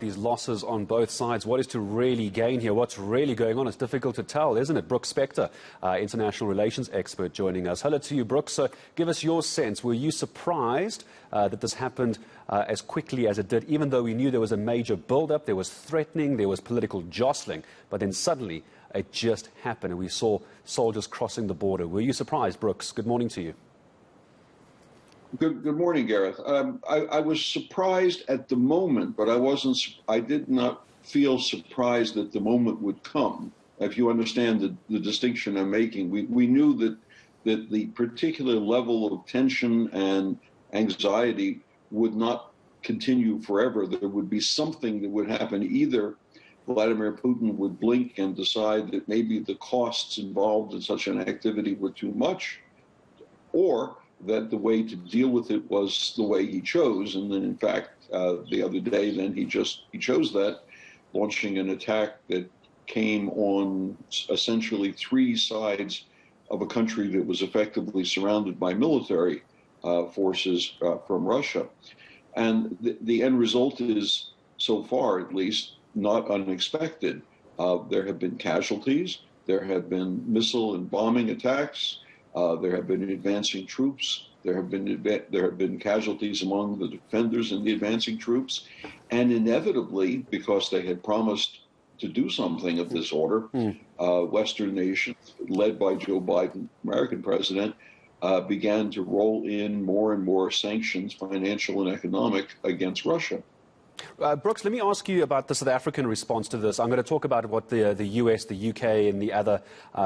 These losses on both sides. What is to really gain here? What's really going on? It's difficult to tell, isn't it? Brooks Spector, international relations expert, joining us. Hello to you, Brooks. So give us your sense. Were you surprised that this happened as quickly as it did, even though we knew there was a major build-up, there was threatening, there was political jostling, but then suddenly it just happened and we saw soldiers crossing the border. Were you surprised, Brooks? Good morning to you. Good morning, Gareth. I was surprised at the moment, but I did not feel surprised that the moment would come. If you understand the distinction I'm making, we knew that the particular level of tension and anxiety would not continue forever. There would be something that would happen. Either Vladimir Putin would blink and decide that maybe the costs involved in such an activity were too much, or that the way to deal with it was the way he chose. And then, in fact, the other day, then he chose that, launching an attack that came on essentially three sides of a country that was effectively surrounded by military forces from Russia. And the end result is, so far at least, not unexpected. There have been casualties. There have been missile and bombing attacks. There have been advancing troops. There have been casualties among the defenders and the advancing troops, and inevitably, because they had promised to do something of this order, Western nations, led by Joe Biden, American president, began to roll in more and more sanctions, financial and economic, against Russia. Brooks, let me ask you about the South African response to this. I'm going to talk about what the US, the UK and the other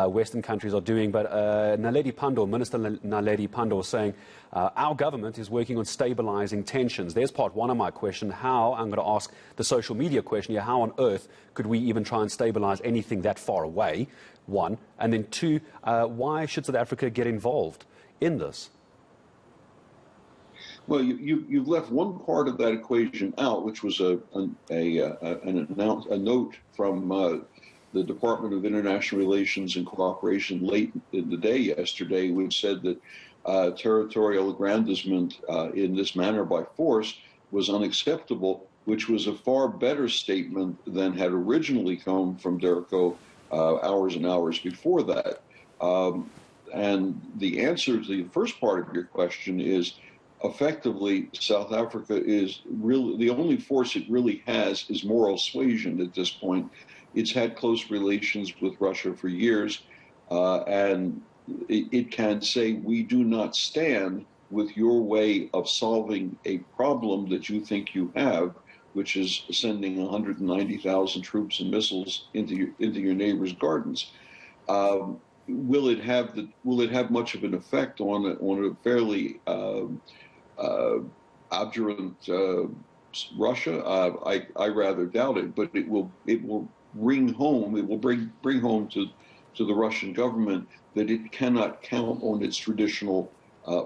Western countries are doing, but Naledi Pandor, Minister Naledi Pandor, was saying our government is working on stabilizing tensions. There's part one of my question. How, I'm going to ask the social media question here, how on earth could we even try and stabilize anything that far away, one? And then two, why should South Africa get involved in this? Well, you've left one part of that equation out, which was a note from the Department of International Relations and Cooperation late in the day yesterday, which said that territorial aggrandizement in this manner by force was unacceptable, which was a far better statement than had originally come from Derco hours and hours before that. And the answer to the first part of your question is, effectively, South Africa is really the only force it really has is moral suasion at this point. It's had close relations with Russia for years, and it can say, we do not stand with your way of solving a problem that you think you have, which is sending 190,000 troops and missiles into your neighbor's gardens. Will it have much of an effect on a fairly obdurate Russia? I rather doubt it, but it will bring home to the Russian government that it cannot count on its traditional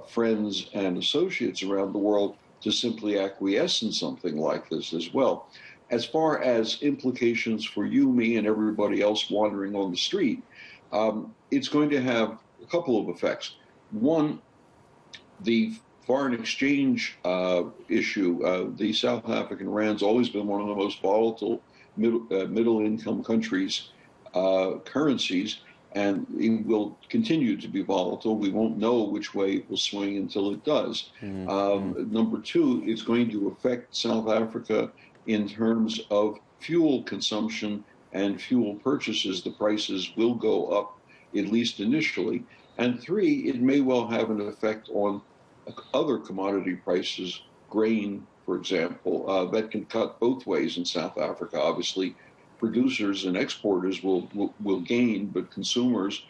friends and associates around the world to simply acquiesce in something like this as well. As far as implications for you, me, and everybody else wandering on the street, it's going to have a couple of effects. One, the foreign exchange issue. The South African rand's always been one of the most volatile middle-income countries' currencies, and it will continue to be volatile. We won't know which way it will swing until it does. Number two, it's going to affect South Africa in terms of fuel consumption and fuel purchases. The prices will go up, at least initially. And three, it may well have an effect on other commodity prices, grain, for example, that can cut both ways in South Africa. Obviously, producers and exporters will gain, but consumers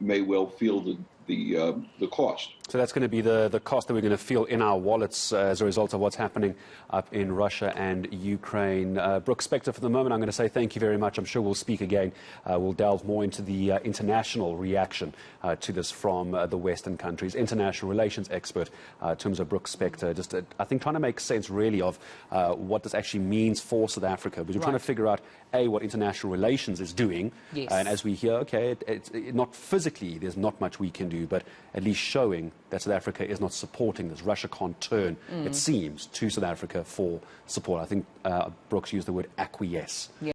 may well feel the cost. So that's going to be the cost that we're going to feel in our wallets as a result of what's happening up in Russia and Ukraine. Brooks Spector, for the moment, I'm going to say thank you very much. I'm sure we'll speak again. We'll delve more into the international reaction to this from the Western countries. International relations expert in terms of Brooks Spector. Just, I think, trying to make sense, really, of what this actually means for South Africa. Because we're trying to figure out, A, what international relations is doing. Yes. And as we hear, okay, it's not physically, there's not much we can do, but at least showing that South Africa is not supporting this. Russia can't turn, it seems, to South Africa for support. I think Brooks used the word acquiesce.